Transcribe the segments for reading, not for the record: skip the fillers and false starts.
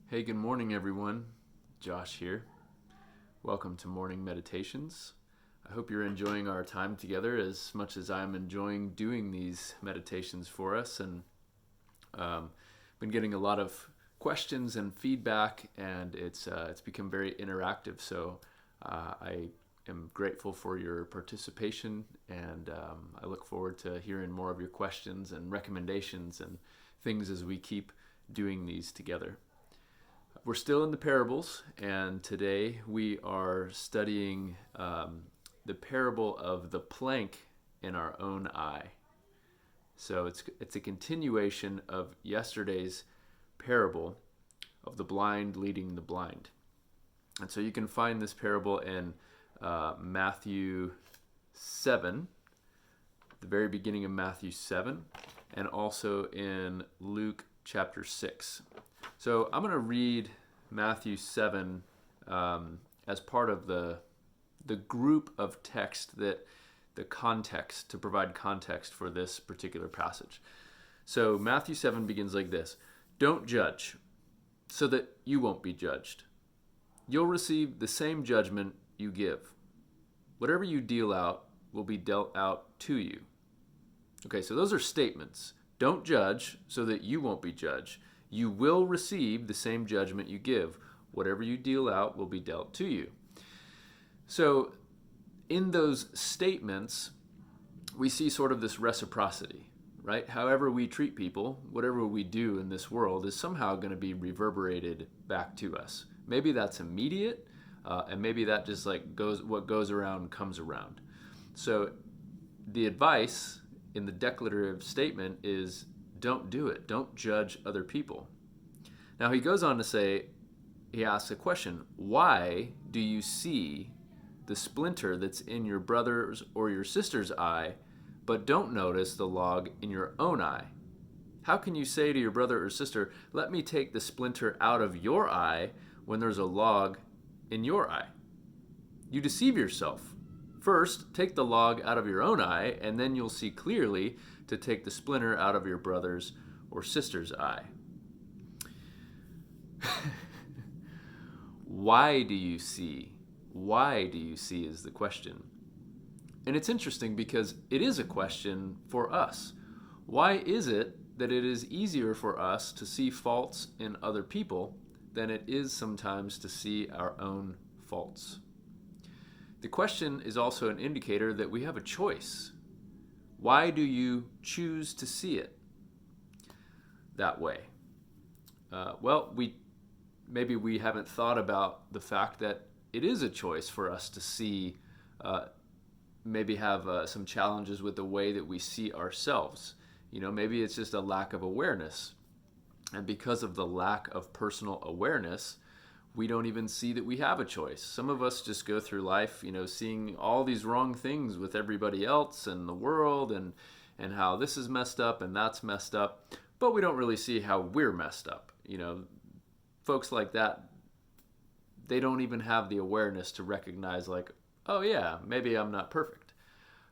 Hey, good morning, everyone. Josh here. Welcome to Morning Meditations. I hope you're enjoying our time together as much as I'm enjoying doing these meditations for us. And been getting a lot of questions and feedback, and it's become very interactive. So I am grateful for your participation, and I look forward to hearing more of your questions and recommendations and things as we keep doing these together. We're still in the parables, and today we are studying the parable of the plank in our own eye. So it's a continuation of yesterday's parable of the blind leading the blind. And so you can find this parable in Matthew 7, the very beginning of Matthew 7, and also in Luke chapter 6. So I'm going to read Matthew 7 as part of the group of text that the context, to provide context for this particular passage. So Matthew 7 begins like this: Don't judge, so that you won't be judged. You'll receive the same judgment you give. Whatever you deal out will be dealt out to you. Okay, so those are statements. Don't judge, so that you won't be judged. You will receive the same judgment you give. Whatever you deal out will be dealt to you. So in those statements, we see sort of this reciprocity, right? However we treat people, whatever we do in this world is somehow going to be reverberated back to us. Maybe that's immediate, and maybe that just like what goes around comes around. So the advice in the declarative statement is don't do it. Don't judge other people. Now he goes on to say, he asks a question: why do you see the splinter that's in your brother's or your sister's eye, but don't notice the log in your own eye? How can you say to your brother or sister, let me take the splinter out of your eye, when there's a log in your eye? You deceive yourself. First, take the log out of your own eye, and then you'll see clearly to take the splinter out of your brother's or sister's eye. Why do you see? Why do you see is the question. And it's interesting because it is a question for us. Why is it that it is easier for us to see faults in other people than it is sometimes to see our own faults? The question is also an indicator that we have a choice. Why do you choose to see it that way? Maybe we haven't thought about the fact that it is a choice for us to see, maybe have some challenges with the way that we see ourselves. Maybe it's just a lack of awareness. And because of the lack of personal awareness, we don't even see that we have a choice. Some of us just go through life, seeing all these wrong things with everybody else and the world, and how this is messed up and that's messed up, but we don't really see how we're messed up. Folks like that, they don't even have the awareness to recognize, like, oh yeah, maybe I'm not perfect.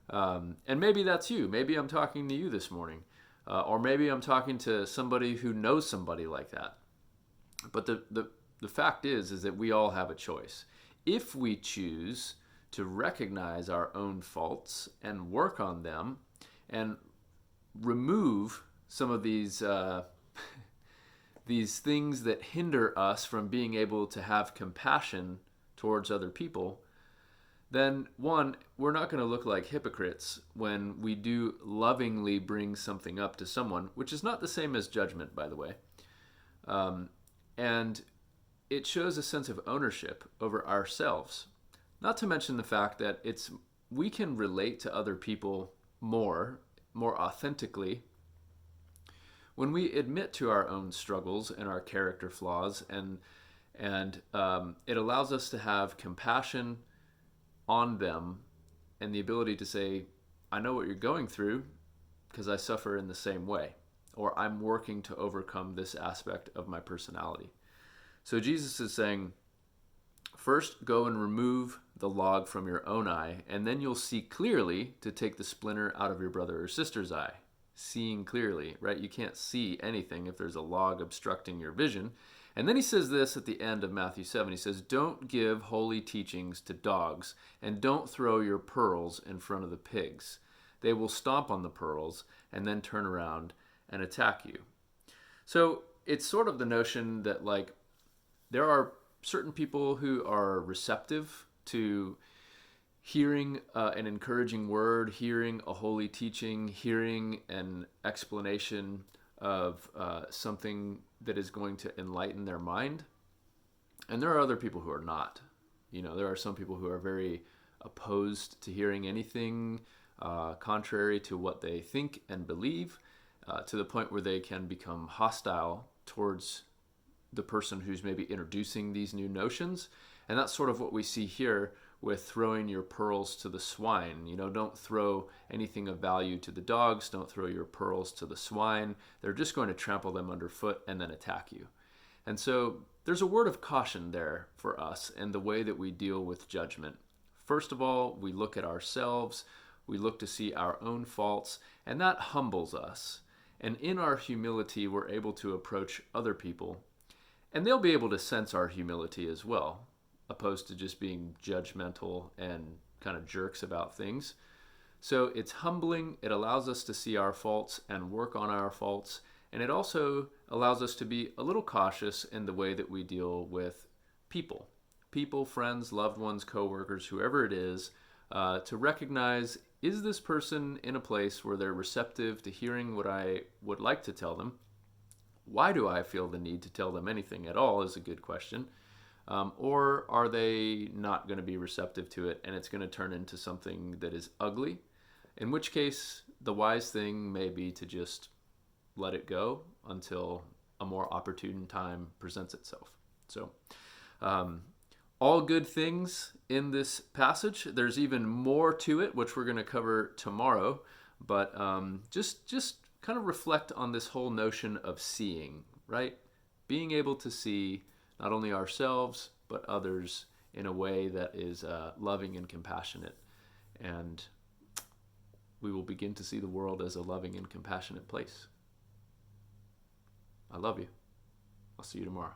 And maybe that's you. Maybe I'm talking to you this morning. Or maybe I'm talking to somebody who knows somebody like that. But the fact is that we all have a choice. If we choose to recognize our own faults and work on them and remove some of these these things that hinder us from being able to have compassion towards other people, then one, we're not going to look like hypocrites when we do lovingly bring something up to someone, which is not the same as judgment, by the way. And it shows a sense of ownership over ourselves. Not to mention the fact that we can relate to other people more authentically when we admit to our own struggles and our character flaws, and it allows us to have compassion on them and the ability to say, I know what you're going through because I suffer in the same way, or I'm working to overcome this aspect of my personality. So Jesus is saying, first go and remove the log from your own eye, and then you'll see clearly to take the splinter out of your brother or sister's eye. Seeing clearly, right? You can't see anything if there's a log obstructing your vision. And then he says this at the end of Matthew 7. He says, "Don't give holy teachings to dogs, and don't throw your pearls in front of the pigs. They will stomp on the pearls and then turn around and attack you." So it's sort of the notion that, like, there are certain people who are receptive to hearing an encouraging word, hearing a holy teaching, hearing an explanation of something that is going to enlighten their mind. And there are other people who are not. There are some people who are very opposed to hearing anything contrary to what they think and believe, to the point where they can become hostile towards the person who's maybe introducing these new notions. And that's sort of what we see here with throwing your pearls to the swine. Don't throw anything of value to the dogs. Don't throw your pearls to the swine. They're just going to trample them underfoot and then attack you. And so there's a word of caution there for us in the way that we deal with judgment. First of all, we look at ourselves. We look to see our own faults, and that humbles us. And in our humility, we're able to approach other people, and they'll be able to sense our humility as well, opposed to just being judgmental and kind of jerks about things. So it's humbling. It allows us to see our faults and work on our faults. And it also allows us to be a little cautious in the way that we deal with people. People, friends, loved ones, coworkers, whoever it is, to recognize, is this person in a place where they're receptive to hearing what I would like to tell them? Why do I feel the need to tell them anything at all is a good question. Or are they not going to be receptive to it and it's going to turn into something that is ugly? In which case, the wise thing may be to just let it go until a more opportune time presents itself. So, all good things in this passage. There's even more to it, which we're going to cover tomorrow. But just kind of reflect on this whole notion of seeing, right? Being able to see not only ourselves, but others in a way that is loving and compassionate. And we will begin to see the world as a loving and compassionate place. I love you. I'll see you tomorrow.